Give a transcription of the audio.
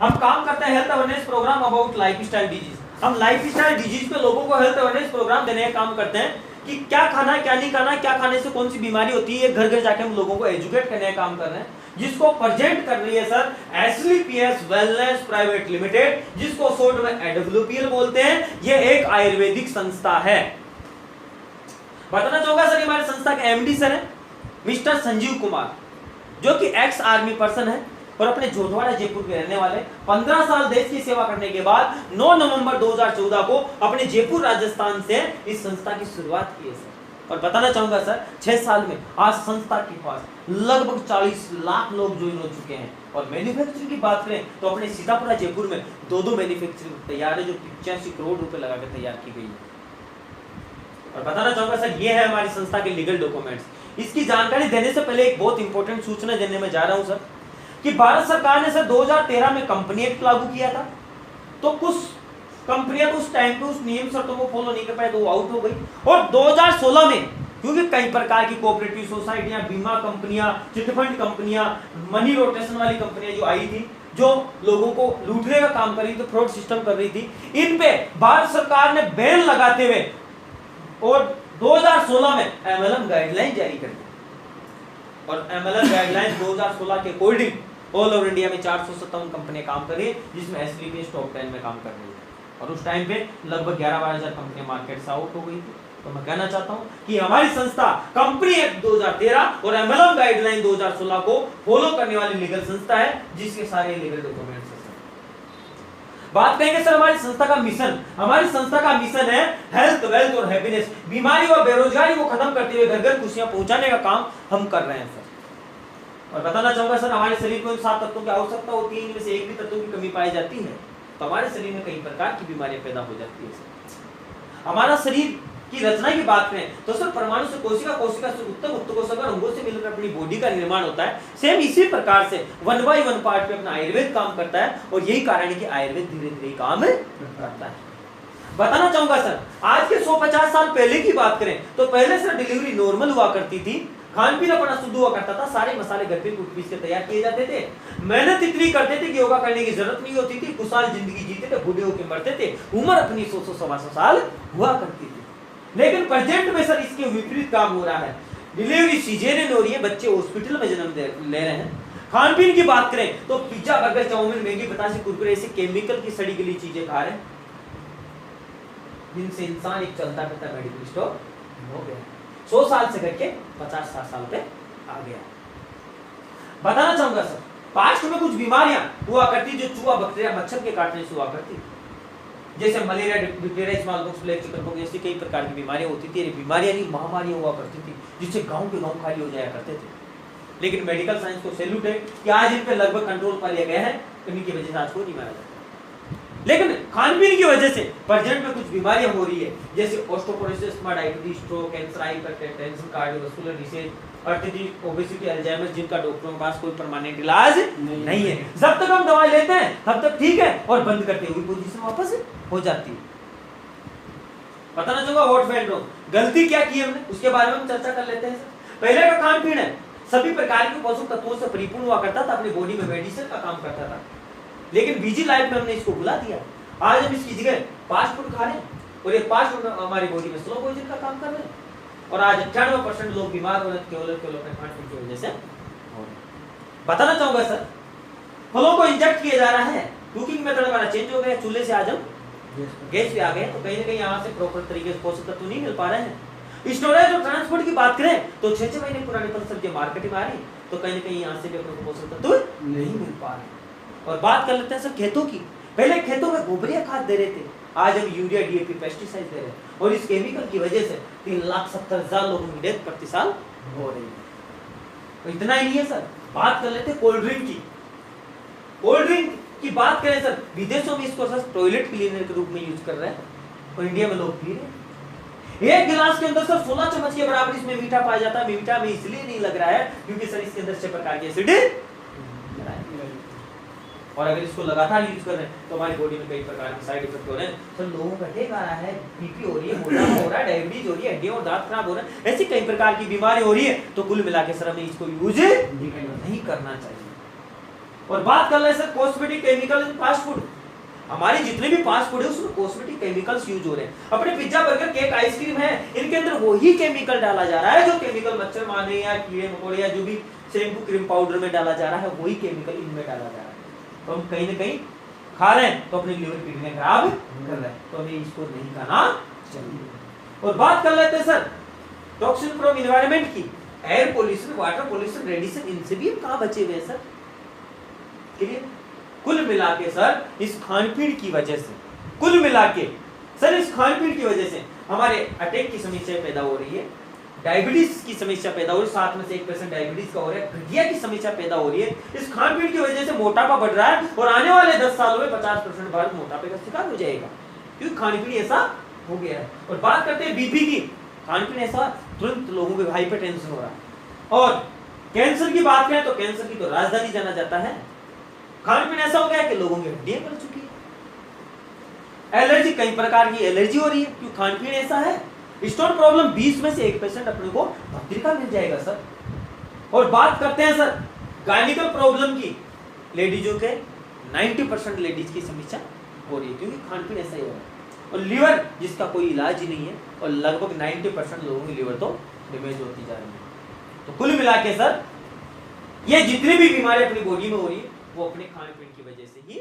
हम काम करते हैं health awareness programme about lifestyle disease. हम लाइफस्टाइल डिजीज पे लोगों को हेल्थ अवेयरनेस प्रोग्राम देने का काम करते हैं कि क्या खाना है क्या नहीं खाना है, क्या खाने से कौन सी बीमारी होती है, घर घर जाके हम लोगों को एजुकेट करने का काम कर रहे हैं, जिसको प्रेजेंट कर रही है सर एसलीपीएस वेलनेस प्राइवेट लिमिटेड, जिसको शॉर्ट में एडब्ल्यूपीएल बोलते हैं। ये एक आयुर्वेदिक संस्था है। बताना चाहूंगा सर हमारी संस्था के एमडी सर है मिस्टर संजीव कुमार, जो कि एक्स आर्मी पर्सन है और अपने जोधवाड़ा जयपुर के रहने वाले। 15 साल देश की सेवा करने के बाद 9 नवंबर 2014 को अपने जयपुर राजस्थान से इस संस्था की शुरुआत की है सर। और बताना चाहूंगा सर 6 साल में आज संस्था के पास लगभग 40 लाख लोग ज्वाइन हो चुके हैं। और मैन्युफैक्चरिंग की बात करें तो अपने सीतापुरा जयपुर में 2 मैन्युफैक्चरिंग तैयार है, जो 85 करोड़ रुपए लगाकर तैयार की गई है। और बताना चाहूंगा सर ये है हमारी संस्था के लीगल डॉक्यूमेंट्स। इसकी जानकारी देने से पहले एक बहुत इंपॉर्टेंट सूचना देने में जा रहा हूं सर कि भारत सरकार ने सर 2013 में कंपनी एक्ट लागू किया था, तो कुछ कंपनियां उस टाइम पे उस नियम शर्तों को फॉलो नहीं कर पाए तो वो आउट हो गई। और 2016 में क्योंकि कई प्रकार की कोऑपरेटिव सोसाइटियां, बीमा कंपनियां, चिटफंड कंपनियां, मनी रोटेशन वाली कंपनियां जो आई थी, जो लोगों को लूटने का काम कर रही थी, फ्रॉड सिस्टम कर रही थी, इन पे भारत सरकार ने बैन लगाते हुए और 2016 में एमएलएम गाइडलाइन जारी कर दी। और एमएलएम गाइडलाइन 2016 के अकॉर्डिंग ऑल ओवर इंडिया में 457 कंपनियां काम कर रही है, जिसमें एसलीपीएस टॉप 10 में काम कर रही है। और उस टाइम पे लगभग 11-12 हजार कंपनियां मार्केट से आउट हो गई थी। तो मैं कहना चाहता हूं कि हमारी संस्था कंपनी एक्ट 2013 और एमएलएम गाइडलाइन 2016 को फॉलो करने वाली लीगल संस्था है, जिसके सारे लीगल डॉक्यूमेंट्स हैं। बात करेंगे सर हमारी संस्था का मिशन। हमारी संस्था का मिशन है हेल्थ, वेल्थ और हैप्पीनेस, बीमारी और बेरोजगारी को खत्म करते हुए घर घर खुशियां पहुंचाने का काम हम कर रहे हैं सर। और बताना चाहूंगा सर हमारे शरीर को 7 तत्वों की आवश्यकता होती है, इनमें से एक भी तत्व की कमी पाई जाती है तो हमारे शरीर में कई प्रकार की बीमारियां पैदा हो जाती है सर। हमारा शरीर की रचना की बात करें तो सर परमाणु से कोशिका, कोशिका से उत्तम, उत्तकों से अंगों से मिलकर अपनी बॉडी का निर्माण होता है। सेम इसी प्रकार से 1 by 1 पार्ट पे अपना आयुर्वेद काम करता है और यही कारण है कि आयुर्वेद धीरे धीरे काम करता है। बताना चाहूंगा सर आज के 150 साल पहले की बात करें तो पहले सर डिलीवरी नॉर्मल हुआ करती थी, खान पीन अपना शुद्ध हुआ करता था, सारे मसाले घर पे कूट पीस के तैयार किए जाते थे, मेहनत इतनी करते थे कि योगा करने की जरूरत नहीं होती थी, खुशहाल जिंदगी जीते थे, बूढ़े होकर मरते थे, उम्र अपनी 100-125 साल हुआ करती थी। लेकिन प्रेजेंट में सर इसके विपरीत काम हो रहा है। डिलीवरी सीजेरियन हो रही है, बच्चे हॉस्पिटल में जन्म ले रहे हैं। खान पीन की बात करें तो पिज्जा, बर्गर, चाउमीन, मैगी, बतासे, कुरकुरे ऐसे केमिकल की सड़ी गली चीजें खा रहे हैं, जिनसे इंसान एक चलता फिरता मेडिकल स्टोर हो गया। 100 साल से करके 50-60 साल पे आ गया। बताना चाहूंगा सर पास्ट में कुछ बीमारियां हुआ करती जो चूहा, बैक्टीरिया, मच्छर के काटने से हुआ करती, जैसे malaria, diphtheria, smallpox, plague, chickenpox जैसी कई प्रकार की बीमारियां होती थी। ये बीमारियां नहीं, महामारियां हुआ करती थी, जिससे गांव के गांव खाली हो जाया करते थे। लेकिन मेडिकल साइंस को सैल्यूट है कि आज इन पे लगभग कंट्रोल पा लिया गया है, इन्हीं की वजह से आज को नहीं मारा जाता। लेकिन खान-पीन की वजह से प्रेजेंट में कुछ बीमारियां हो रही है, जैसे osteoporosis, diabetes, stroke, cancer, hypertension, cardiovascular disease, arthritis, obesity, Alzheimer, जिनका डॉक्टरों के पास कोई परमानेंट इलाज नहीं है। जब तक हम दवाई लेते हैं तब तक ठीक है और बंद करते हुए पोजीशन वापस हो जाती है। बताना चाहूंगा व्हाट वेंट रॉन्ग, गलती क्या की हमने उसके बारे में हम चर्चा कर लेते हैं। पहले का खान-पीन है सभी प्रकार के पोषक तत्वों से परिपूर्ण हुआ करता था, अपनी बॉडी में मेडिसिन का काम करता था। लेकिन बिजी लाइफ में हमने इसको भुला दिया। आज हम इसकी जगह फास्ट फूड खा रहे हैं और ये फास्ट फूड हमारी बॉडी में स्लो पॉइजन का काम कर रहे हैं और आज 98% लोग बीमार हो रहे हैं केवल फास्ट फूड की वजह से। बताना चाहूंगा सर फलों को इंजेक्ट किया जा रहा है, कुकिंग मेथड हमारा चेंज हो गया, चूल्हे से आज हम गैस पे आ गए, तो कहीं ना कहीं यहाँ से प्रॉपर तरीके से पोषक तत्व नहीं मिल पा रहे हैं। स्टोरेज और ट्रांसपोर्ट की बात करें तो 6-6 महीने पुरानी फल सब्जी मार्केट में आ रही, तो कहीं ना कहीं यहाँ से भी अपने पोषक तत्व नहीं मिल पा रहे। और बात कर लेते हैं सर खेतों की। पहले खेतों में गोबरिया खाद दे रहे थे, आज हम यूरिया, डीएपी, पेस्टिसाइड दे रहे हैं और इस केमिकल की वजह से 3,70,000 लोगों की डेथ प्रति साल हो रही है। तो इतना ही नहीं है सर, बात कर लेते हैं कोल्ड ड्रिंक की। कोल्ड ड्रिंक की बात करें सर विदेशों में इसको सर टॉयलेट क्लीनर के रूप में यूज कर रहे हैं और इंडिया में लोग पी रहे हैं। एक गिलास के अंदर सर 16 चम्मच के बराबर इसमें मीठा पाया जाता है। मीठा में इसलिए नहीं लग रहा है क्योंकि सर इसके अंदर 6 प्रकार के एसिड और अगर इसको लगातार यूज कर रहे हैं तो हमारी बॉडी में कई प्रकार के साइड इफेक्ट हो रहे हैं। सर लोगों का टेक आ रहा है, बीपी हो रही है, मोटापा हो रहा है, डायबिटीज हो रही है, हड्डियां और दांत खराब हो रहे हैं, ऐसी कई प्रकार की बीमारी हो रही है। तो कुल मिला के सर हमें इसको यूज नहीं करना चाहिए। और बात कर ले sir cosmetic chemical in fast food, हमारे जितने भी फास्ट फूड है उसमें कॉस्मेटिक केमिकल्स यूज हो रहे हैं। अपने पिज्जा बर्गर केक आइसक्रीम है, इनके अंदर वही केमिकल डाला जा रहा है जो केमिकल मच्छर मारने या कीड़े मकोड़े या जो भी शैम्पू क्रीम पाउडर में डाला जा रहा है, वही केमिकल इनमें डाला जा रहा है। तो हम कहीं ना कहीं खा रहे हैं तो अपने लिवर किडनी खराब कर रहे हैं, तो हमें इसको नहीं खाना चाहिए। और बात कर लेते हैं सर टॉक्सिन फ्रॉम एनवायरनमेंट की, air pollution, water pollution, radiation, इनसे भी हम कहां बचे हुए हैं सर? क्लियर? कुल मिला के सर इस खान-पीन की वजह से, कुल मिला के सर इस खान-पीन की वजह से हमारे अटैक की समस्या पैदा हो रही है, डायबिटीज की समस्या पैदा हो रही है, 7 में से 1% डायबिटीज का हो रहा है, गठिया की समस्या पैदा हो रही है। इस खान-पीन की वजह से मोटापा बढ़ रहा है और आने वाले 10 सालों में 50% भारत मोटापे का शिकार हो जाएगा, क्योंकि खान-पीन ऐसा हो गया है। और बात करते हैं बीपी की, खान-पीन ऐसा तुरंत लोगों को हाइपरटेंशन हो रहा है। और कैंसर की बात करें तो कैंसर की तो राजधानी जाना जाता है, खान-पीन ऐसा हो गया कि लोगों की हड्डियां गल चुकी है। एलर्जी, कई प्रकार की एलर्जी हो रही है क्योंकि खान-पीन ऐसा है। स्टोन प्रॉब्लम 20 में से 1% अपने को पत्रिका मिल जाएगा सर। और बात करते हैं सर गायनिकल प्रॉब्लम की, लेडीजों के 90% लेडीज की समस्या हो रही है क्योंकि खान-पीन ऐसा ही हो रहा है। और लीवर जिसका कोई इलाज ही नहीं है और लगभग 90% लोगों की लीवर तो डैमेज होती जा रही है। तो कुल मिला के सर ये जितनी भी बीमारी अपनी बॉडी में हो रही है वो अपने खान-पीन की वजह से ही